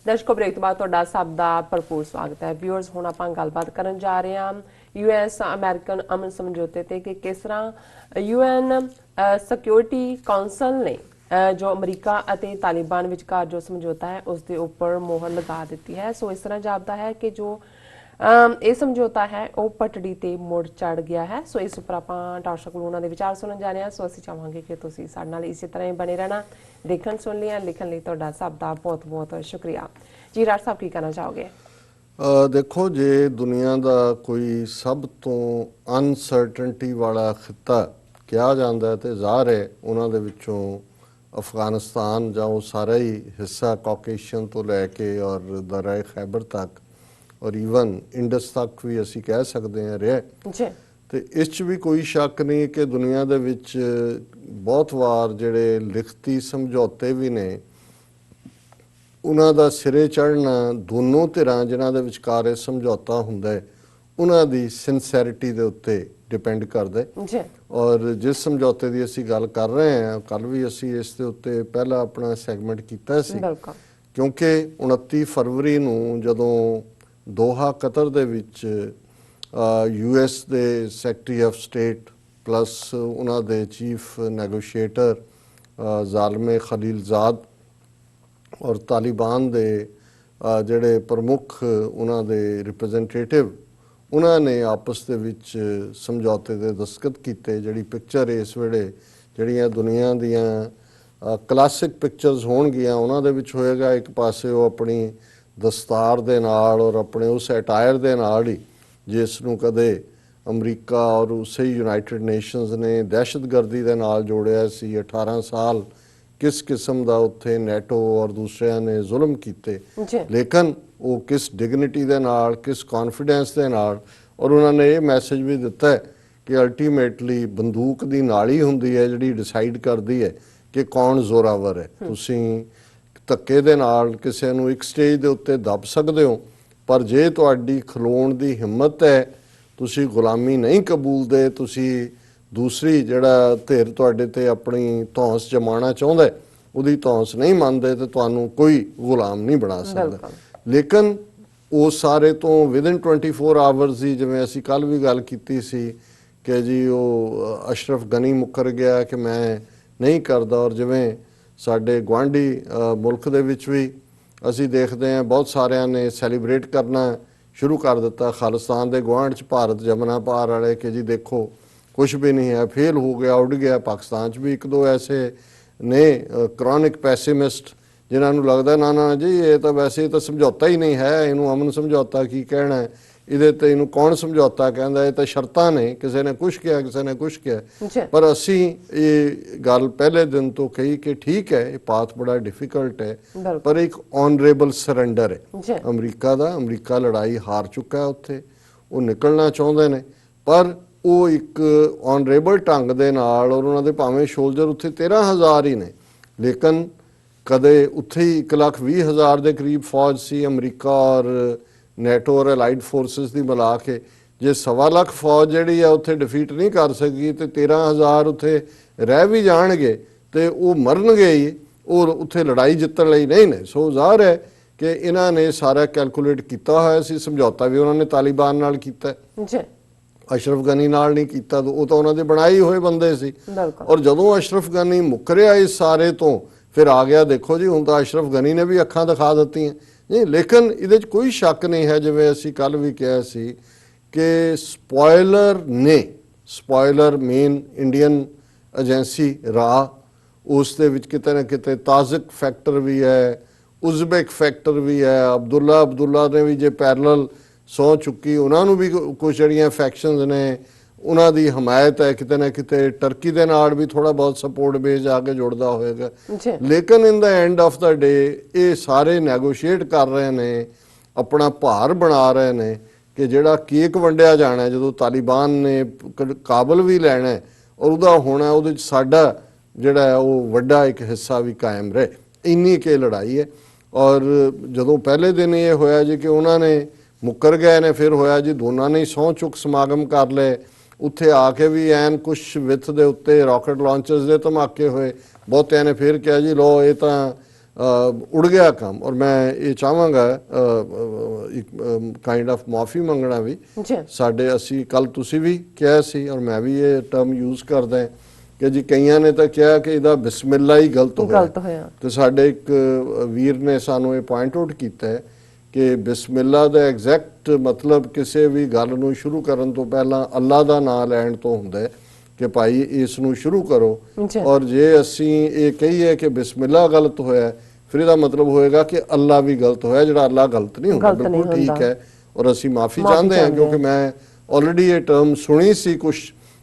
दर्शकों ब्रेक तो बाद तुहाडा सब दा भरपूर स्वागत है। व्यूअर्स हुण आपां गलबात करन जा रहे हां US अमेरिकन अमन समझौते ते कि किस तरह UN सिक्योरिटी कौंसल ने जो अमरीका अते तालिबान विचकार जो समझौता है उसके ऊपर मोहर लगा दी है। सो इस तरह जापदा है कि जो ये समझौता है वह पटड़ी ते मुड़ चढ़ गया है। सो इस उपर आपां दर्शक कोलों उन्हां दे विचार सुनन जा रहे हैं। सो असीं चाहांगे कि तुसीं साडे नाल इसी तरह ही बने रहना। देखण सुन लिया लिखण लई तुहाडा सब दा बहुत बहुत शुक्रिया जी। राज साहब की कहना चाहोगे? देखो जे दुनिया का कोई सब तो अनसर्टनटी वाला खिता कहा जाता है तो ज़ाहिर है उन्हां दे विचों अफगानिस्तान जां वो सारा ही हिस्सा कॉकेशियन तो लैके और दरिया खैबर तक और ईवन इंडस तक भी असी कह सकते हैं रहा। तो इस भी कोई शक नहीं कि दुनिया दे विच बहुत वार जिहड़े लिखती समझौते भी ने उन्हां दा सिरे चढ़ना दोनों धिरां जिन्हां दे विचकार समझौता हुंदा है उन्हां दी सिंसैरिटी दे उत्ते डिपेंड करदा है। और जिस समझौते की असी गल कर रहे हैं कल भी असी इस दे उत्ते पहला अपना सैगमेंट कीता सी क्योंकि 29 फरवरी नूं जदों Doha Qatar they which US they secretary of state plus उन्हां दे चीफ नैगोशिएटर ज़ालिम खलीलजाद और तालिबान दे जिहड़े प्रमुख उन्हां दे रिप्रजेंटेटिव उन्होंने आपस दे विच समझौते दे दस्तखत कीते। जिहड़ी पिक्चर इस वेले जिहड़ियां दुनिया दियां क्लासिक पिक्चर्स होणगियां उन्हां दे विच होएगा एक पासे वो अपनी दस्तार दे नाल और अपने उस अटायर दे नाल ही जिस नूं कदे अमरीका और उसे यूनाइटेड नेशनस ने दहशतगर्दी दे नाल जोड़िया सी। 18 साल किस किस्म का उत्थे नैटो और दूसरिया ने जुल्म किए लेकिन वो किस डिगनिटी दे नाल किस कॉन्फिडेंस दे नाल और उन्होंने ये मैसेज भी दिता है कि अल्टीमेटली बंदूक की नाली हुंदी है जिहड़ी डिसाइड करती है कि कौन जोरावर है। तुसीं धक्के दे नाल किसी नूं एक स्टेज दे उत्ते दब सकते हो पर जे तुहाडी खलोण दी हिम्मत है तुसीं गुलामी नहीं कबूलदे तुसीं दूसरी जिहड़ा धिर तुहाडे ते अपनी धौंस जमाना चाहुंदा है उहदी धौंस नहीं मनदे तो तुहानूं कोई गुलाम नहीं बना सकदा। लेकिन वो सारे तो विदिन 24 आवर्स ही जिवें असीं कल भी गल कीती सी कि जी वो अशरफ गनी मुकर गया कि मैं नहीं करदा और जिवें साडे गुआढ़ी मुल्क दे विच भी असीं देखते हैं बहुत सारिਆਂ ने सैलीब्रेट करना शुरू कर दिता। खालिस्तान दे गुआढ़ च भारत जमना पार वाले कि जी देखो कुछ भी नहीं है फेल हो गया उड़ गया। पाकिस्तान च भी एक दो ऐसे ने क्रॉनिक पैसिमिस्ट जिन्होंने लगता ना ना जी ये तो वैसे तो समझौता ही नहीं है इनू अमन समझौता की कहना है इहदे ते इनू कौन समझौता कहता ये तो शर्तां ने किसी ने कुछ किया किसी ने कुछ किया। पर असी ये गल पहले दिन तो कही कि ठीक है ये पाथ बड़ा डिफिकल्ट है पर एक ऑनरेबल सरेंडर है अमरीका का। अमरीका लड़ाई हार चुका है उत्थे वो निकलना चाहते हैं पर वो एक ऑनरेबल ढंग दे नाल और उन्होंने भावें शोल्जर उत्थे 13,000 ही ने लेकिन कदे उत्थे ही 1,20,000 के करीब फौज सी अमरीका और नैटो और अलाइड फोर्सिस की मिला के जे 1.25 लाख फौज जिहड़ी है उत्थे डिफीट नहीं कर सकी तो 13,000 उत्थे रह भी जाणगे तो वो मरनगे ही और उत्थे लड़ाई जितण लई नहीं ने। सो ज़ाहिर है कि इन्हां ने सारा कैलकुलेट किया होया सी। समझौता भी उन्होंने तालिबान नाल कीता अशरफ गनी नाल नहीं कीता तो वो तो उन्होंने बनाए हुए बंदे सी। और जदों अशरफ गनी मुकरिया इस सारे तो फिर आ गया देखो जी हुण तो अशरफ गनी ने भी अखां दिखा दित्ती नहीं। लेकिन इहदे च कोई शक नहीं है जिवें असीं कल भी कहा सी कि स्पॉयलर मेन इंडियन एजेंसी रहा उस दे विच किते ना किते ताजिक फैक्टर भी है उज़बेक फैक्टर भी है। अब्दुल्ला ने भी जे पैरल सौ चुकी उन्होंने भी कुछ जड़ियाँ फैक्शनस ने उन्हों की हमायत है किते ना किते टर्की दे नाल भी थोड़ा बहुत सपोर्ट बेस आके जुड़ता होएगा। लेकिन in the end of the day ये सारे नैगोशिएट कर रहे हैं अपना भार बना रहे हैं कि जिहड़ा केक वंडिया जाना है जो तालिबान ने काबल भी लैना है और उहदा होना उहदे च साडा जिहड़ा है वो वड्डा एक हिस्सा भी कायम रहे इन्नी के लड़ाई है। और जदों पहले दिन ये होया जी कि उन्होंने मुकर गए ने फिर होया जी दोनों ने सौं चुक समागम कर ले उत्थे आके भी एन कुछ विथ दे उत्ते रॉकेट लॉन्चर्स दे धमाके होए बहुतिਆਂ ने फिर कहा जी लो ये तो ਉੜ ਗਿਆ ਕੰਮ। ਔਰ ਮੈਂ ਇਹ ਚਾਹਾਂਗਾ ਇੱਕ ਕਾਈਂਡ ਆਫ ਮਾਫੀ ਮੰਗਣਾ ਵੀ ਸਾਡੇ, ਅਸੀਂ ਕੱਲ ਤੁਸੀਂ ਵੀ ਕਿਹਾ ਸੀ ਔਰ ਮੈਂ ਵੀ ਇਹ ਟਰਮ ਯੂਜ਼ ਕਰਦਾ ਕਿ ਜੀ ਕਈਆਂ ਨੇ ਤਾਂ ਕਿਹਾ ਕਿ ਇਹਦਾ ਬਿਸਮਿਲ੍ਲਾ ਹੀ ਗਲਤ ਹੋਇਆ, ਤੇ ਸਾਡੇ ਇੱਕ ਵੀਰ ਨੇ ਸਾਨੂੰ ਇਹ ਪੁਆਇੰਟ ਆਊਟ ਕੀਤਾ ਹੈ ਕਿ ਬਿਸਮਿਲ੍ਲਾ ਦਾ ਐਗਜ਼ੈਕਟ ਮਤਲਬ ਕਿਸੇ ਵੀ ਗੱਲ ਨੂੰ ਸ਼ੁਰੂ ਕਰਨ ਤੋਂ ਪਹਿਲਾਂ ਅੱਲਾ ਦਾ ਨਾਮ ਲੈਣ ਤੋਂ ਹੁੰਦਾ ਹੈ ਕਿ ਭਾਈ ਇਸ ਨੂੰ ਸ਼ੁਰੂ ਕਰੋ। ਔਰ ਜੇ ਅਸੀਂ ਇਹ ਕਹੀਏ ਕਿ ਬਿਸਮਿਲ੍ਲਾ ਗਲਤ ਹੋਇਆ, ਫਿਰ ਇਹਦਾ ਮਤਲਬ ਹੋਏਗਾ ਕਿ ਅੱਲਾ ਵੀ ਗਲਤ ਹੋਇਆ, ਜਿਹੜਾ ਅੱਲਾ ਗਲਤ ਨਹੀਂ ਹੁੰਦਾ। ਬਿਲਕੁਲ ਠੀਕ ਹੈ ਔਰ ਅਸੀਂ ਮਾਫੀ ਚਾਹੁੰਦੇ ਹਾਂ, ਕਿਉਂਕਿ ਮੈਂ ਆਲਰੇਡੀ ਇਹ ਟਰਮ ਸੁਣੀ ਸੀ, ਕੁਝ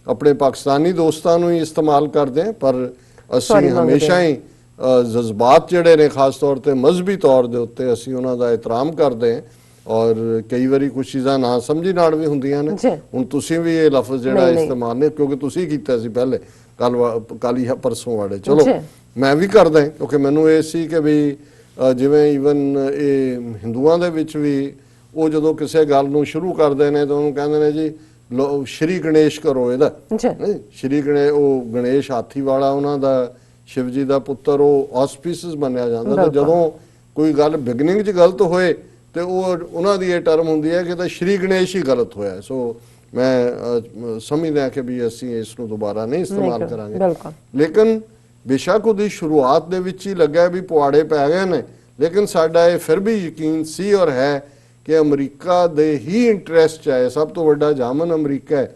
ਆਪਣੇ ਪਾਕਿਸਤਾਨੀ ਦੋਸਤਾਂ ਨੂੰ ਹੀ ਇਸਤੇਮਾਲ ਕਰਦੇ ਹਾਂ, ਪਰ ਅਸੀਂ ਹਮੇਸ਼ਾ ਹੀ ਜਜ਼ਬਾਤ ਜਿਹੜੇ ਨੇ ਖਾਸ ਤੌਰ ਤੇ ਮਜ਼ਹਬੀ ਤੌਰ ਦੇ ਉੱਤੇ ਅਸੀਂ ਉਹਨਾਂ ਦਾ ਇਹਤਰਾਮ ਕਰਦੇ ਹਾਂ ਔਰ ਕਈ ਵਾਰੀ ਕੁਝ ਚੀਜ਼ਾਂ ਨਾ ਸਮਝੀ ਨਾਲ ਵੀ ਹੁੰਦੀਆਂ ਨੇ। ਹੁਣ ਤੁਸੀਂ ਵੀ ਇਹ ਲਫ਼ਜ਼ ਜਿਹੜਾ ਇਸਤੇਮਾਲ ਨੇ, ਕਿਉਂਕਿ ਤੁਸੀਂ ਕੀਤਾ ਸੀ ਪਹਿਲੇ ਕੱਲ ਹੀ ਪਰਸੋਂ ਵਾਲੇ, ਚਲੋ ਮੈਂ ਵੀ ਕਰਦਾ ਕਿਉਂਕਿ ਮੈਨੂੰ ਇਹ ਸੀ ਕਿ ਵੀ ਜਿਵੇਂ ਈਵਨ ਇਹ ਹਿੰਦੂਆਂ ਦੇ ਵਿੱਚ ਵੀ ਉਹ ਜਦੋਂ ਕਿਸੇ ਗੱਲ ਨੂੰ ਸ਼ੁਰੂ ਕਰਦੇ ਨੇ ਤਾਂ ਉਹਨੂੰ ਕਹਿੰਦੇ ਨੇ ਜੀ ਸ਼੍ਰੀ ਗਣੇਸ਼ ਕਰੋ ਇਹਦਾ, ਸ਼੍ਰੀ ਗਣੇਸ਼, ਉਹ ਗਣੇਸ਼ ਹਾਥੀ ਵਾਲਾ ਉਹਨਾਂ ਦਾ ਸ਼ਿਵ ਜੀ ਦਾ ਪੁੱਤਰ, ਉਹ ਆਸਪੀਸਿਸ ਮੰਨਿਆ ਜਾਂਦਾ। ਤੇ ਜਦੋਂ ਕੋਈ ਗੱਲ ਬਿਗਨਿੰਗ 'ਚ ਗਲਤ ਹੋਏ ਤੇ ਉਹ ਉਹਨਾਂ ਦੀ ਇਹ ਟਰਮ ਹੁੰਦੀ ਹੈ ਕਿ ਤਾਂ ਸ਼੍ਰੀ ਗਣੇਸ਼ ਹੀ ਗਲਤ ਹੋਇਆ। ਸੋ ਮੈਂ ਸਮਝਦਾ ਕਿ ਵੀ ਅਸੀਂ ਇਸ ਨੂੰ ਦੁਬਾਰਾ ਨਹੀਂ ਇਸਤੇਮਾਲ ਕਰਾਂਗੇ। ਲੇਕਿਨ ਬੇਸ਼ੱਕ ਉਹਦੀ ਸ਼ੁਰੂਆਤ ਦੇ ਵਿੱਚ ਹੀ ਲੱਗਾ ਵੀ ਪੁਆੜੇ ਪੈ ਗਏ ਨੇ, ਲੇਕਿਨ ਸਾਡਾ ਇਹ ਫਿਰ ਵੀ ਯਕੀਨ ਸੀ ਔਰ ਹੈ ਕਿ ਅਮਰੀਕਾ ਦੇ ਹੀ ਇੰਟਰਸਟ 'ਚ ਹੈ, ਸਭ ਤੋਂ ਵੱਡਾ ਜਾਮਨ ਅਮਰੀਕਾ ਹੈ,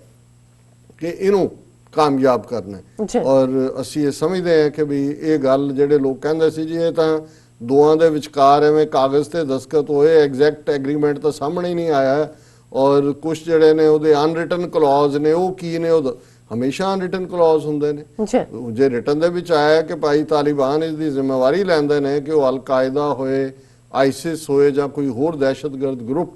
ਕਿ ਇਹਨੂੰ ਕਾਮਯਾਬ ਕਰਨਾ। ਔਰ ਅਸੀਂ ਇਹ ਸਮਝਦੇ ਹਾਂ ਕਿ ਵੀ ਇਹ ਗੱਲ ਜਿਹੜੇ ਲੋਕ ਕਹਿੰਦੇ ਸੀ ਜੀ ਇਹ ਤਾਂ ਦੋਵਾਂ ਦੇ ਵਿਚਕਾਰ ਐਵੇਂ ਕਾਗਜ਼ ਤੇ ਦਸਤਖਤ ਹੋਏ, ਐਗਜ਼ੈਕਟ ਐਗਰੀਮੈਂਟ ਤਾਂ ਸਾਹਮਣੇ ਹੀ ਨਹੀਂ ਆਇਆ, ਔਰ ਕੁਝ ਜਿਹੜੇ ਨੇ ਉਹਦੇ ਅਨਰਿਟਨ ਕਲੌਜ਼ ਨੇ, ਉਹ ਕੀ ਨੇ, ਉਹ ਹਮੇਸ਼ਾ ਅਨਰਿਟਨ ਕਲੌਜ਼ ਹੁੰਦੇ ਨੇ। ਜੇ ਰਿਟਨ ਦੇ ਵਿੱਚ ਆਇਆ ਕਿ ਭਾਈ ਤਾਲਿਬਾਨ ਇਸ ਦੀ ਜ਼ਿੰਮੇਵਾਰੀ ਲੈਂਦੇ ਨੇ ਕਿ ਉਹ ਅਲ-ਕਾਇਦਾ ਹੋਏ, ਆਈਸਿਸ ਹੋਏ ਜਾਂ ਕੋਈ ਹੋਰ ਦਹਿਸ਼ਤਗਰਦ ਗਰੁੱਪ,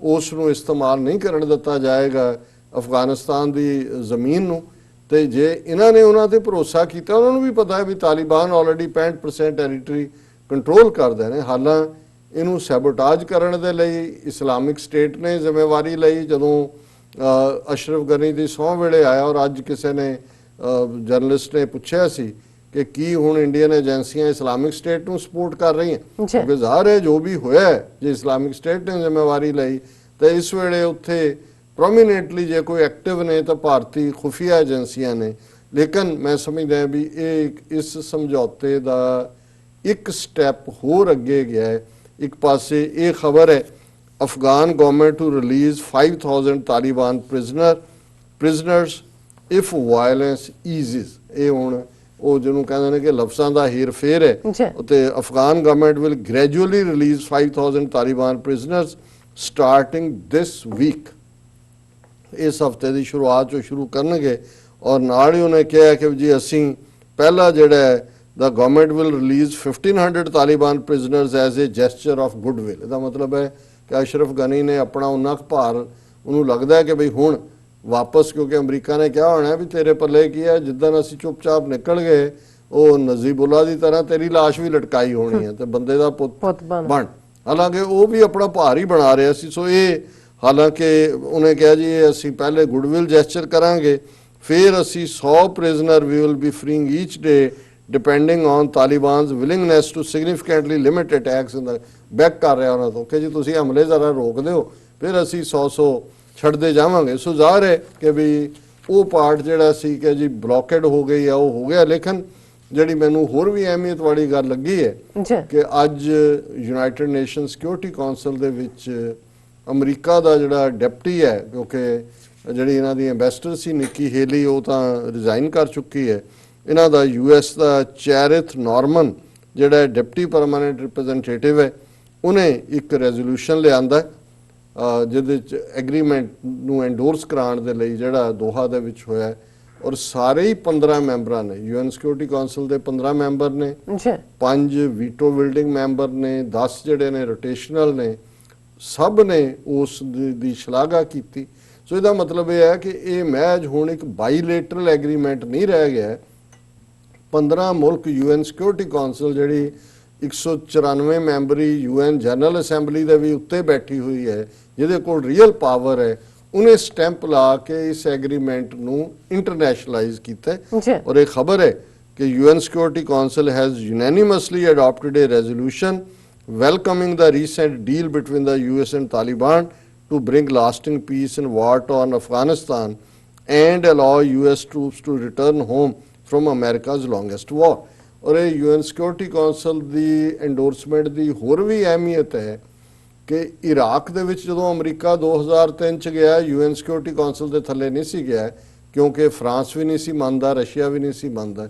ਉਸ ਨੂੰ ਇਸਤੇਮਾਲ ਨਹੀਂ ਕਰਨ ਦਿੱਤਾ ਜਾਏਗਾ ਅਫਗਾਨਿਸਤਾਨ ਦੀ ਜ਼ਮੀਨ ਨੂੰ। ਤੇ ਜੇ ਇਹਨਾਂ ਨੇ ਉਹਨਾਂ ਤੇ ਭਰੋਸਾ ਕੀਤਾ, ਉਹਨਾਂ ਨੂੰ ਵੀ ਪਤਾ ਹੈ ਵੀ ਤਾਲਿਬਾਨ ਆਲਰੇਡੀ 65% ਟੈਰੀਟਰੀ ਕੰਟਰੋਲ ਕਰਦੇ ਨੇ। ਹਾਲਾਂ ਇਹਨੂੰ ਸੈਬੋਟਾਜ ਕਰਨ ਦੇ ਲਈ ਇਸਲਾਮਿਕ ਸਟੇਟ ਨੇ ਜ਼ਿੰਮੇਵਾਰੀ ਲਈ। ਜਦੋਂ ਅਸ਼ਰਫ ਗਨੀ ਦੀ ਸਹੁੰ ਵੇਲੇ ਆਇਆ ਔਰ ਅੱਜ ਕਿਸੇ ਨੇ ਜਰਨਲਿਸਟ ਨੇ ਪੁੱਛਿਆ ਸੀ ਕਿ ਕੀ ਹੁਣ ਇੰਡੀਅਨ ਏਜੰਸੀਆਂ ਇਸਲਾਮਿਕ ਸਟੇਟ ਨੂੰ ਸਪੋਰਟ ਕਰ ਰਹੀਆਂ, ਕਿਉਂਕਿ ਜ਼ਾਹਰ ਹੈ ਜੋ ਵੀ ਹੋਇਆ ਜੇ ਇਸਲਾਮਿਕ ਸਟੇਟ ਨੇ ਜ਼ਿੰਮੇਵਾਰੀ ਲਈ ਤਾਂ ਇਸ ਵੇਲੇ ਉੱਥੇ ਪ੍ਰੋਮੀਨੈਂਟਲੀ ਜੇ ਕੋਈ ਐਕਟਿਵ ਨੇ ਤਾਂ ਭਾਰਤੀ ਖੁਫੀਆ ਏਜੰਸੀਆਂ ਨੇ। ਲੇਕਿਨ ਮੈਂ ਸਮਝਦਾ ਵੀ ਇਹ ਇਸ ਸਮਝੌਤੇ ਦਾ ਇੱਕ ਸਟੈਪ ਹੋਰ ਅੱਗੇ ਗਿਆ ਹੈ। ਇੱਕ ਪਾਸੇ ਇਹ ਖਬਰ ਹੈ Afghan government to release 5000 Taliban prisoners if violence eases. ਇਹ ਹੁਣ ਉਹ ਜਿਹਨੂੰ ਕਹਿੰਦੇ ਨੇ ਕਿ ਲਫ਼ਜ਼ਾਂ ਦਾ ਹੀਰ ਫੇਰ ਹੈ। ਤੇ Afghan government will gradually release 5000 Taliban prisoners starting this week. ਇਸ ਹਫ਼ਤੇ ਦੀ ਸ਼ੁਰੂਆਤ ਚੋਂ ਸ਼ੁਰੂ ਕਰਨਗੇ ਔਰ ਨਾਲ ਹੀ ਉਹਨੇ ਕਿਹਾ ਕਿ ਜੀ ਅਸੀਂ ਪਹਿਲਾ ਜਿਹੜਾ the government will release 1500 Taliban prisoners as a gesture of goodwill। ਇਹਦਾ ਮਤਲਬ ਹੈ ਕਿ ਅਸ਼ਰਫ ਗਨੀ ਨੇ ਆਪਣਾ ਉਨਾ ਕੁ ਭਾਰ, ਉਹਨੂੰ ਲੱਗਦਾ ਹੈ ਕਿ ਬਈ ਹੁਣ ਵਾਪਸ, ਕਿਉਂਕਿ ਅਮਰੀਕਾ ਨੇ ਕਿਹਾ ਹੋਣਾ ਵੀ ਤੇਰੇ ਪੱਲੇ ਕੀ ਹੈ, ਜਿੱਦਣ ਅਸੀਂ ਚੁੱਪਚਾਪ ਨਿਕਲ ਗਏ ਉਹ ਨਜ਼ੀਬੁੱਲਾ ਦੀ ਤਰ੍ਹਾਂ ਤੇਰੀ ਲਾਸ਼ ਵੀ ਲਟਕਾਈ ਹੋਣੀ ਹੈ ਤੇ ਬੰਦੇ ਦਾ ਪੁੱਤ ਬਣ। ਹਾਲਾਂਕਿ ਉਹ ਵੀ ਆਪਣਾ ਭਾਰ ਹੀ ਬਣਾ ਰਿਹਾ ਸੀ। ਸੋ ਇਹ ਹਾਲਾਂਕਿ ਉਹਨੇ ਕਿਹਾ ਜੀ ਅਸੀਂ ਪਹਿਲੇ ਗੁੱਡਵਿਲ ਜੈਸਚਰ ਕਰਾਂਗੇ, ਫਿਰ ਅਸੀਂ 100 prisoner we will be freeing each day depending on Taliban's willingness to significantly limit attacks in the back ਕਰ ਰਿਹਾ ਉਹਨਾਂ ਤੋਂ ਕਿ ਜੀ ਤੁਸੀਂ ਹਮਲੇ ਜ਼ਰਾ ਰੋਕ ਦਿਓ, ਫਿਰ ਅਸੀਂ 100 ਛੱਡਦੇ ਜਾਵਾਂਗੇ। ਸੋ ਜ਼ਾਹਰ ਹੈ ਕਿ ਵੀ ਉਹ ਪਾਰਟ ਜਿਹੜਾ ਸੀ ਕਿ ਜੀ ਬਲੌਕੇਡ ਹੋ ਗਈ ਆ, ਉਹ ਹੋ ਗਿਆ। ਲੇਕਿਨ ਜਿਹੜੀ ਮੈਨੂੰ ਹੋਰ ਵੀ ਅਹਿਮੀਅਤ ਵਾਲੀ ਗੱਲ ਲੱਗੀ ਹੈ ਕਿ ਅੱਜ ਯੂਨਾਈਟਿਡ ਨੇਸ਼ਨ ਸਿਕਿਉਰਿਟੀ ਕਾਉਂਸਲ ਦੇ ਵਿੱਚ ਅਮਰੀਕਾ ਦਾ ਜਿਹੜਾ ਡਿਪਟੀ ਹੈ, ਕਿਉਂਕਿ ਜਿਹੜੀ ਇਹਨਾਂ ਦੀ ਐਂਬੈਸਡਰ ਸੀ ਨਿੱਕੀ ਹੇਲੀ, ਉਹ ਤਾਂ ਰਿਜ਼ਾਈਨ ਕਰ ਚੁੱਕੀ ਹੈ। ਇਹਨਾਂ ਦਾ US ਦਾ ਚੈਰਿਥ ਨਾਰਮਨ ਜਿਹੜਾ ਡਿਪਟੀ ਪਰਮਾਨੈਂਟ ਰਿਪਰੈਜ਼ੈਂਟੇਟਿਵ ਹੈ, ਉਹਨੇ ਇੱਕ ਰੈਜ਼ੋਲੂਸ਼ਨ ਲਿਆਂਦਾ ਜਿਹਦੇ 'ਚ ਐਗਰੀਮੈਂਟ ਨੂੰ ਐਂਡੋਰਸ ਕਰਾਉਣ ਦੇ ਲਈ ਜਿਹੜਾ ਦੋਹਾ ਦੇ ਵਿੱਚ ਹੋਇਆ। ਔਰ ਸਾਰੇ ਹੀ 15 ਮੈਂਬਰਾਂ ਨੇ, UN ਸਿਕਿਉਰਿਟੀ ਕਾਉਂਸਲ ਦੇ 15 ਮੈਂਬਰ ਨੇ, 5 ਵੀਟੋ ਬਿਲਡਿੰਗ ਮੈਂਬਰ ਨੇ, 10 ਜਿਹੜੇ ਨੇ ਰੋਟੇਸ਼ਨਲ ਨੇ, ਸਭ ਨੇ ਉਸ ਦੀ ਸ਼ਲਾਘਾ ਕੀਤੀ। ਸੋ ਇਹਦਾ ਮਤਲਬ ਇਹ ਹੈ ਕਿ ਇਹ ਮਹਿਜ ਹੁਣ ਇੱਕ ਬਾਈਲੇਟਰਲ ਐਗਰੀਮੈਂਟ ਨਹੀਂ ਰਹਿ ਗਿਆ। 15 ਮੁਲਕ UN ਸਿਕਿਉਰਿਟੀ ਕਾਉਂਸਲ ਜਿਹੜੀ 194 ਮੈਂਬਰੀ UN ਜਨਰਲ ਅਸੈਂਬਲੀ ਦੇ ਵੀ ਉੱਤੇ ਬੈਠੀ ਹੋਈ ਹੈ, ਜਿਹਦੇ ਕੋਲ ਰੀਅਲ ਪਾਵਰ ਹੈ, ਉਹਨੇ ਸਟੈਂਪ ਲਾ ਕੇ ਇਸ ਐਗਰੀਮੈਂਟ ਨੂੰ ਇੰਟਰਨੈਸ਼ਨਲਾਈਜ਼ ਕੀਤਾ। ਔਰ ਇਹ ਖਬਰ ਹੈ कि UN Security Council has unanimously adopted a resolution welcoming the recent deal between the US and Taliban to bring lasting peace in war-torn Afghanistan and allow US troops to return home from America's longest war. और ਇਹ UN Security Council ਦੀ endorsement ਦੀ ਹੋਰ ਵੀ ਅਹਿਮੀਅਤ ਹੈ ਕਿ Iraq ਦੇ ਵਿੱਚ ਜਦੋਂ America 2003 ਚ ਗਿਆ UN Security Council ਦੇ ਥੱਲੇ ਨਹੀਂ ਸੀ ਗਿਆ ਕਿਉਂਕਿ ਫਰਾਂਸ ਵੀ ਨਹੀਂ ਸੀ ਮੰਨਦਾ ਰਸ਼ੀਆ ਵੀ ਨਹੀਂ ਸੀ ਮੰਨਦਾ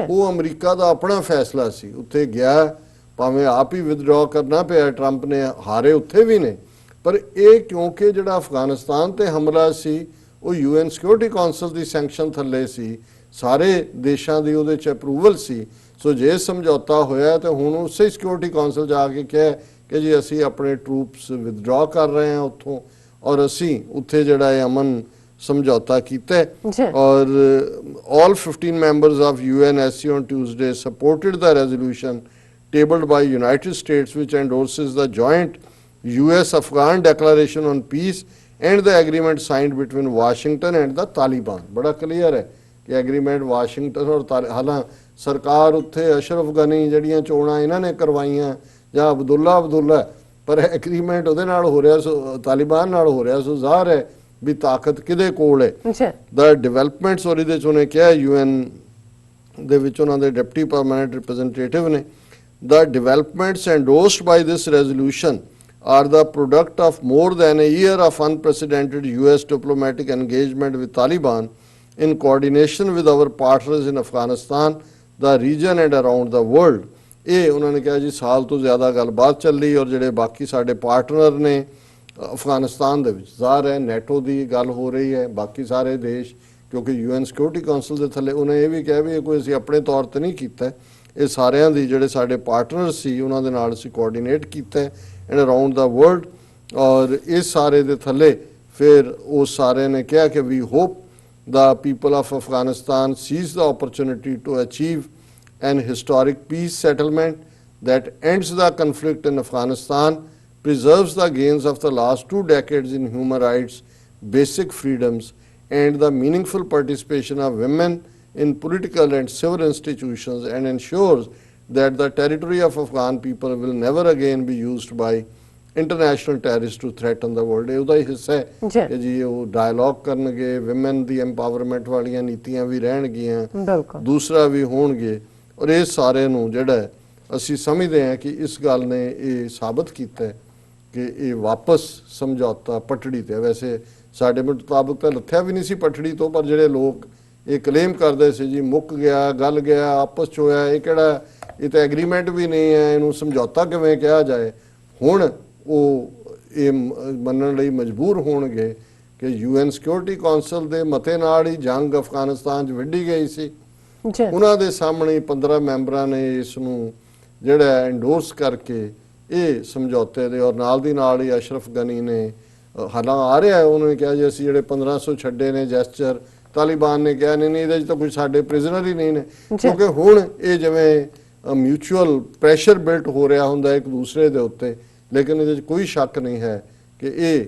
ਉਹ ਅਮਰੀਕਾ ਦਾ ਆਪਣਾ ਫੈਸਲਾ ਸੀ ਉੱਥੇ ਗਿਆ ਭਾਵੇਂ ਆਪ ਹੀ ਵਿਦਡਰਾ ਕਰਨਾ ਪਿਆ ਟਰੰਪ ਨੇ ਹਾਰੇ ਉੱਥੇ ਵੀ ਨੇ ਪਰ ਇਹ ਕਿਉਂਕਿ ਜਿਹੜਾ ਅਫਗਾਨਿਸਤਾਨ ਤੇ ਹਮਲਾ ਸੀ ਉਹ UN Security Council ਦੀ ਸੈਂਕਸ਼ਨ ਥੱਲੇ ਸੀ ਸਾਰੇ ਦੇਸ਼ਾਂ ਦੀ ਉਹਦੇ ਚ ਅਪਰੂਵਲ ਸੀ ਸੋ ਜੇ ਸਮਝੌਤਾ ਹੋਇਆ ਤੇ ਹੁਣ ਉਸੇ ਸਿਕਿਉਰਿਟੀ ਕਾਉਂਸਲ ਜਾ ਕੇ ਕਿਹਾ ਕਿ ਜੀ ਅਸੀਂ ਆਪਣੇ ਟਰੂਪਸ ਵਿਦਡਰਾ ਕਰ ਰਹੇ ਹਾਂ ਉੱਥੋਂ ਔਰ ਅਸੀਂ ਉੱਥੇ ਜਿਹੜਾ ਹੈ ਅਮਨ ਸਮਝੌਤਾ ਕੀਤਾ ਔਰ all 15 members of UNSC on Tuesday supported the resolution tabled by United States which endorses the joint US-Afghan declaration on peace and the agreement signed between Washington and the Taliban. बड़ा क्लियर है कि agreement Washington और हालां सरकार उत्थे अशरफ गनी जड़ियां चोणां इन्हां ने करवाइयां ਜਾਂ ਅਬਦੁੱਲਾ ਪਰ ਐਗਰੀਮੈਂਟ ਉਹਦੇ ਨਾਲ ਹੋ ਰਿਹਾ ਸੋ ਤਾਲਿਬਾਨ ਨਾਲ ਹੋ ਰਿਹਾ ਸੋ ਜ਼ਾਹਰ ਹੈ ਵੀ ਤਾਕਤ ਕਿਹਦੇ ਕੋਲ ਹੈ ਦਾ ਡਿਵੈਲਪਮੈਂਟਸ ਔਰ ਇਹਦੇ ਚ ਉਹਨੇ ਕਿਹਾ UN ਦੇ ਵਿੱਚ ਉਹਨਾਂ ਦੇ ਡਿਪਟੀ ਪਰਮਾਨੈਂਟ ਰਿਪਰੈਜ਼ੈਂਟੇਟਿਵ ਨੇ the developments endorsed by this resolution are the product of more than a year of unprecedented US diplomatic engagement with Taliban in coordination with our partners in Afghanistan, the region and around the world. ਇਹ ਉਹਨਾਂ ਨੇ ਕਿਹਾ ਜੀ ਸਾਲ ਤੋਂ ਜ਼ਿਆਦਾ ਗੱਲਬਾਤ ਚੱਲੀ ਔਰ ਜਿਹੜੇ ਬਾਕੀ ਸਾਡੇ ਪਾਰਟਨਰ ਨੇ ਅਫਗਾਨਿਸਤਾਨ ਦੇ ਵਿੱਚ ਜ਼ਾਹਰ ਹੈ ਨੈਟੋ ਦੀ ਗੱਲ ਹੋ ਰਹੀ ਹੈ ਬਾਕੀ ਸਾਰੇ ਦੇਸ਼ ਕਿਉਂਕਿ UN ਸਿਕਿਉਰਿਟੀ ਕਾਉਂਸਲ ਦੇ ਥੱਲੇ ਉਹਨੇ ਇਹ ਵੀ ਕਿਹਾ ਵੀ ਇਹ ਕੋਈ ਅਸੀਂ ਆਪਣੇ ਤੌਰ ਤੇ ਨਹੀਂ ਕੀਤਾ ਇਹ ਸਾਰਿਆਂ ਦੀ ਜਿਹੜੇ ਸਾਡੇ ਪਾਰਟਨਰ ਸੀ ਉਹਨਾਂ ਦੇ ਨਾਲ ਅਸੀਂ ਕੋਆਰਡੀਨੇਟ ਕੀਤਾ ਐਂਡ ਅਰਾਊਂਡ ਦਾ ਵਰਲਡ ਔਰ ਇਸ ਸਾਰੇ ਦੇ ਥੱਲੇ ਫਿਰ ਉਹ ਸਾਰੇ ਨੇ ਕਿਹਾ ਕਿ we hope the people of Afghanistan seize the opportunity to achieve an historic peace settlement that ends the conflict in Afghanistan, preserves the gains of the last 2 decades in human rights, basic freedoms, and the meaningful participation of women in political and civil institutions, and ensures that the territory of Afghan people will never again be used by international terrorists to threaten the world. ਇਹ ਉਹਦਾ ਹੀ ਹਿੱਸਾ ਹੈ ਕਿ ਜੀ ਉਹ dialogue ਕਰਨਗੇ women ਦੀ empowerment ਵਾਲੀਆਂ ਨੀਤੀਆਂ ਵੀ ਰਹਿਣਗੀਆਂ ਦੂਸਰਾ ਵੀ ਹੋਣਗੇ ਔਰ ਇਹ ਸਾਰੇ ਨੂੰ ਜਿਹੜਾ ਅਸੀਂ ਸਮਝਦੇ ਹਾਂ ਕਿ ਇਸ ਗੱਲ ਨੇ ਇਹ ਸਾਬਤ ਕੀਤਾ ਹੈ ਕਿ ਇਹ ਵਾਪਸ ਸਮਝੌਤਾ ਪਟੜੀ ਤੇ ਵੈਸੇ ਸਾਡੇ ਮੁਤਾਬਕ ਤਾਂ ਲੱਥਿਆ ਵੀ ਨਹੀਂ ਸੀ ਪਟੜੀ ਤੋਂ ਪਰ ਜਿਹੜੇ ਲੋਕ ਇਹ ਕਲੇਮ ਕਰਦੇ ਸੀ ਜੀ ਮੁੱਕ ਗਿਆ ਗੱਲ ਗਿਆ ਆਪਸ ਚ ਹੋਇਆ ਇਹ ਕਿਹੜਾ ਇਹ ਤਾਂ ਐਗਰੀਮੈਂਟ ਵੀ ਨਹੀਂ ਹੈ ਇਹਨੂੰ ਸਮਝੌਤਾ ਕਿਵੇਂ ਕਿਹਾ ਜਾਏ ਹੁਣ ਉਹ ਇਹ ਮੰਨਣ ਲਈ ਮਜਬੂਰ ਹੋਣਗੇ ਕਿ UN ਸਿਕਿਉਰਿਟੀ ਕਾਉਂਸਲ ਦੇ ਮਤੇ ਨਾਲ ਹੀ ਜੰਗ ਅਫਗਾਨਿਸਤਾਨ 'ਚ ਵਿੱਢੀ ਗਈ ਸੀ ਉਹਨਾਂ ਦੇ ਸਾਹਮਣੇ 15 ਮੈਂਬਰਾਂ ਨੇ ਇਸ ਨੂੰ ਜਿਹੜਾ ਐਂਡੋਰਸ ਕਰਕੇ ਇਹ ਸਮਝੌਤੇ ਦੇ ਔਰ ਨਾਲ ਦੀ ਨਾਲ ਹੀ ਅਸ਼ਰਫ ਗਨੀ ਨੇ ਹਾਲਾਂ ਆ ਰਿਹਾ ਉਹਨੇ ਕਿਹਾ ਜੀ ਅਸੀਂ ਜਿਹੜੇ 1500 ਛੱਡੇ ਨੇ ਜੈਸਚਰ ਤਾਲਿਬਾਨ ਨੇ ਕਿਹਾ ਨਹੀਂ ਇਹਦੇ 'ਚ ਤਾਂ ਕੋਈ ਸਾਡੇ ਪ੍ਰਿਜ਼ਨਰ ਹੀ ਨਹੀਂ ਨੇ ਕਿਉਂਕਿ ਹੁਣ ਇਹ ਜਿਵੇਂ ਮਿਊਚੁਅਲ ਪ੍ਰੈਸ਼ਰ ਬਿਲਟ ਹੋ ਰਿਹਾ ਹੁੰਦਾ ਇੱਕ ਦੂਸਰੇ ਦੇ ਉੱਤੇ ਲੇਕਿਨ ਇਹਦੇ 'ਚ ਕੋਈ ਸ਼ੱਕ ਨਹੀਂ ਹੈ ਕਿ ਇਹ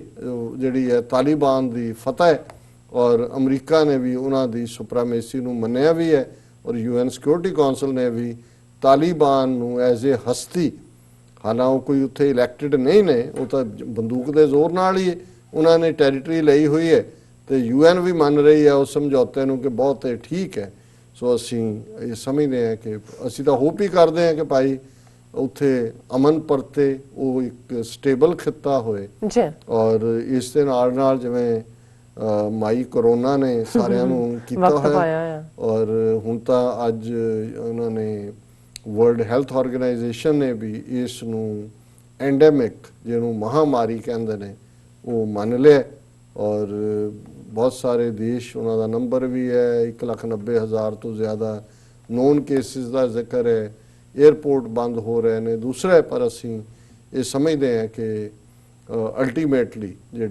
ਜਿਹੜੀ ਹੈ ਤਾਲਿਬਾਨ ਦੀ ਫਤਹ ਹੈ ਔਰ ਅਮਰੀਕਾ ਨੇ ਵੀ ਉਹਨਾਂ ਦੀ ਸੁਪਰਾਮੇਸੀ ਨੂੰ ਮੰਨਿਆ ਵੀ ਹੈ ਔਰ UN ਸਿਕਿਉਰਿਟੀ ਕਾਉਂਸਲ ਨੇ ਵੀ ਤਾਲਿਬਾਨ ਨੂੰ ਐਜ਼ ਏ ਹਸਤੀ ਹਾਲਾਂ ਉਹ ਕੋਈ ਉੱਥੇ ਇਲੈਕਟਿਡ ਨਹੀਂ ਨੇ ਉਹ ਤਾਂ ਬੰਦੂਕ ਦੇ ਜ਼ੋਰ ਨਾਲ ਹੀ ਉਹਨਾਂ ਨੇ ਟੈਰੀਟਰੀ ਲਈ ਹੋਈ ਹੈ ਤੇ UN ਵੀ ਮੰਨ ਰਹੀ ਹੈ ਉਸ ਸਮਝੌਤੇ ਨੂੰ ਕਿ ਬਹੁਤ ਠੀਕ ਹੈ ਸੋ ਅਸੀਂ ਇਹ ਸਮਝਦੇ ਹਾਂ ਕਿ ਅਸੀਂ ਤਾਂ ਹੋਪ ਹੀ ਕਰਦੇ ਹਾਂ ਕਿ ਭਾਈ ਉੱਥੇ ਅਮਨ ਪਰਤੇ ਉਹ ਇੱਕ ਸਟੇਬਲ ਖਿੱਤਾ ਹੋਏ ਔਰ ਇਸ ਦੇ ਨਾਲ ਨਾਲ ਜਿਵੇਂ ਮਾਈ ਕਰੋਨਾ ਨੇ ਸਾਰਿਆਂ ਨੂੰ ਕੀਤਾ ਹੋਇਆ ਔਰ ਹੁਣ ਤਾਂ ਅੱਜ ਉਹਨਾਂ ਨੇ ਵਰਲਡ ਹੈਲਥ ਆਰਗੇਨਾਈਜੇਸ਼ਨ ਨੇ ਵੀ ਇਸ ਨੂੰ ਐਂਡੈਮਿਕ ਜਿਹਨੂੰ ਮਹਾਮਾਰੀ ਕਹਿੰਦੇ ਨੇ ਉਹ ਮੰਨ ਲਿਆ ਔਰ ਬਹੁਤ ਸਾਰੇ ਦੇਸ਼ ਉਹਨਾਂ ਦਾ ਨੰਬਰ ਵੀ ਹੈ 1,90,000 ਤੋਂ ਜ਼ਿਆਦਾ ਨੋਨ ਕੇਸਿਸ ਦਾ ਜ਼ਿਕਰ ਹੈ एयरपोर्ट बंद हो रहे हैं दूसरा पर असी ये समझते हैं कि अल्टीमेटली जी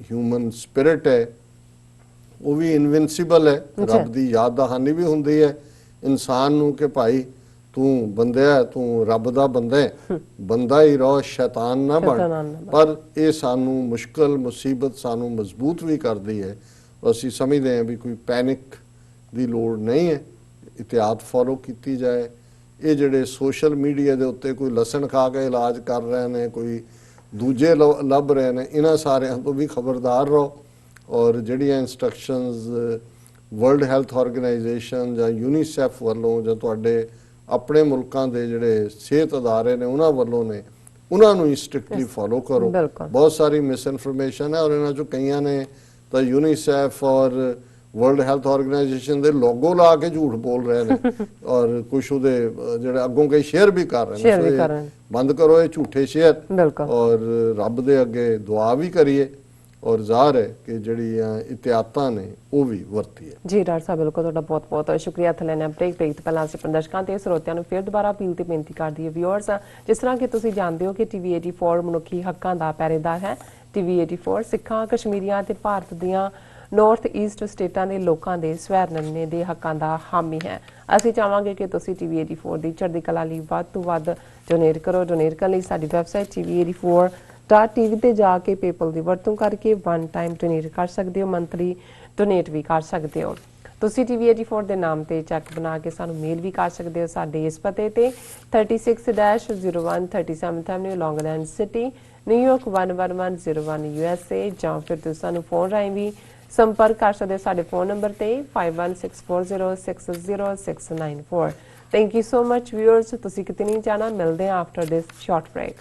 ह्यूमन स्पिरिट है वो भी इनविंसिबल है रब की याद दहानी भी होंगी है इंसान नू कि भाई तू बंदा तू रब दा बंदा है बंदा ही रहो शैतान ना बन पर यह सानू मुश्किल मुसीबत सानू मजबूत भी करती है असी समझते हैं भी कोई पैनिक की लोड़ नहीं है ਇhtiyat ਫੋਲੋ ਕੀਤੀ ਜਾਏ। ਇਹ ਜਿਹੜੇ ਸੋਸ਼ਲ ਮੀਡੀਆ ਦੇ ਉੱਤੇ ਕੋਈ ਲਸਣ ਖਾ ਕੇ ਇਲਾਜ ਕਰ ਰਹੇ ਨੇ, ਕੋਈ ਦੂਜੇ ਲੱਭ ਰਹੇ ਨੇ, ਇਹਨਾਂ ਸਾਰਿਆਂ ਤੋਂ ਵੀ ਖਬਰਦਾਰ ਰਹੋ। ਔਰ ਜਿਹੜੀਆਂ ਇੰਸਟਰਕਸ਼ਨਸ ਵਰਲਡ ਹੈਲਥ ਆਰਗੇਨਾਈਜੇਸ਼ਨ ਜਾਂ ਯੂਨੀਸੈਫ ਵੱਲੋਂ ਜਾਂ ਤੁਹਾਡੇ ਆਪਣੇ ਮੁਲਕਾਂ ਦੇ ਜਿਹੜੇ ਸਿਹਤ ਅਦਾਰੇ ਨੇ ਉਹਨਾਂ ਵੱਲੋਂ ਨੇ, ਉਹਨਾਂ ਨੂੰ ਸਟ੍ਰਿਕਟਲੀ ਫੋਲੋ ਕਰੋ। ਬਹੁਤ ਸਾਰੀ ਮਿਸ ਇਨਫੋਰਮੇਸ਼ਨ ਹੈ ਔਰ ਇਹਨਾਂ ਚੋਂ ਕਈਆਂ ਨੇ ਤਾਂ ਯੂਨੀਸੈਫ ਔਰ ਵਰਲਡ ਹੈਲਥ ਆਰਗੇਨਾਈਜੇਸ਼ਨ ਦੇ ਲੋਗੋ ਲਾ ਕੇ ਝੂਠ ਬੋਲ ਰਹੇ ਨੇ ਔਰ ਕੁਛ ਉਹਦੇ ਜਿਹੜੇ ਅੱਗੋਂ ਕਈ ਸ਼ੇਅਰ ਵੀ ਕਰ ਰਹੇ ਨੇ। ਸੋ ਇਹ ਬੰਦ ਕਰੋ ਇਹ ਝੂਠੇ ਸ਼ੇਅਰ, ਔਰ ਰੱਬ ਦੇ ਅੱਗੇ ਦੁਆ ਵੀ ਕਰੀਏ ਔਰ ਜ਼ਾਹਰ ਹੈ ਕਿ ਜਿਹੜੀਆਂ ਇhtiyatਾਂ ਨੇ ਉਹ ਵੀ ਵਰਤੀਏ। ਜੀ ਡਾਕਟਰ ਸਾਹਿਬ, ਬਿਲਕੁਲ ਤੁਹਾਡਾ ਬਹੁਤ ਬਹੁਤ ਸ਼ੁਕਰੀਆ। ਇੱਥੇ ਲੈਣਾ ਬ੍ਰੇਕ ਤੋਂ ਪਹਿਲਾਂ ਅਸੀਂ ਪ੍ਰਦਰਸ਼ਕਾਂ ਤੇ ਸਰੋਤਿਆਂ ਨੂੰ ਫਿਰ ਦੁਬਾਰਾ ਅਪੀਲ ਤੇ ਬੇਨਤੀ ਕਰਦੀ ਹੈ ਵਿਊਅਰਸ, ਜਿਸ ਤਰ੍ਹਾਂ ਕਿ ਤੁਸੀਂ ਜਾਣਦੇ ਹੋ ਕਿ ਟੀਵੀ 84 ਮਨੁੱਖੀ ਹੱਕਾਂ ਦਾ ਪਹਿਰੇਦਾਰ ਹੈ। ਟੀਵੀ 84 ਸਿੱਖਾਂ, ਕਸ਼ਮੀਰੀਆਂ ਤੇ ਭਾਰਤ ਦੀਆਂ ਨਾਰਥ ਈਸਟ ਸਟੇਟਾਂ ਦੇ ਲੋਕਾਂ ਦੇ ਸਵੈਰਨਮੇ ਦੇ ਹੱਕਾਂ ਦਾ ਹਾਮੀ ਹੈ। ਅਸੀਂ ਚਾਹਾਂਗੇ ਕਿ ਤੁਸੀਂ ਟੀਵੀ 84 ਦੀ ਚੜ੍ਹਦੀ ਕਲਾ ਲਈ ਵੱਧ ਤੋਂ ਵੱਧ ਡੋਨੇਟ ਕਰੋ। ਡੋਨੇਟ ਕਰਨ ਲਈ ਸਾਡੀ ਵੈਬਸਾਈਟ tv84.tv ਤੇ ਜਾ ਕੇ ਪੇਪਲ ਦੀ ਵਰਤੋਂ ਕਰਕੇ ਵਨ ਟਾਈਮ ਡੋਨੇਟ ਕਰ ਸਕਦੇ ਹੋ, ਮੰਥਲੀ ਡੋਨੇਟ ਵੀ ਕਰ ਸਕਦੇ ਹੋ। ਤੁਸੀਂ ਟੀਵੀ 84 ਦੇ ਨਾਮ ਤੇ ਚੈੱਕ ਬਣਾ ਕੇ ਸਾਨੂੰ ਮੇਲ ਵੀ ਕਰ ਸਕਦੇ ਹੋ ਸਾਡੇ ਇਸ ਪਤੇ ਤੇ 36-01 37th Avenue, Long Island City, New York 11101 USA, ਜਾਂ ਫਿਰ ਤੁਸੀਂ ਸਾਨੂੰ ਫੋਨ ਰਾਹੀਂ ਵੀ ਸੰਪਰਕ ਕਰ ਸਕਦੇ ਹੋ ਸਾਡੇ ਫੋਨ ਨੰਬਰ ਤੇ 5164060694। Thank you so much viewers, ਤੁਸੀਂ ਕਿਤੇ ਨਹੀਂ ਜਾਣਾ, ਮਿਲਦੇ ਹਾਂ ਆਫਟਰ ਦਿਸ ਸ਼ਾਰਟ ਬ੍ਰੇਕ।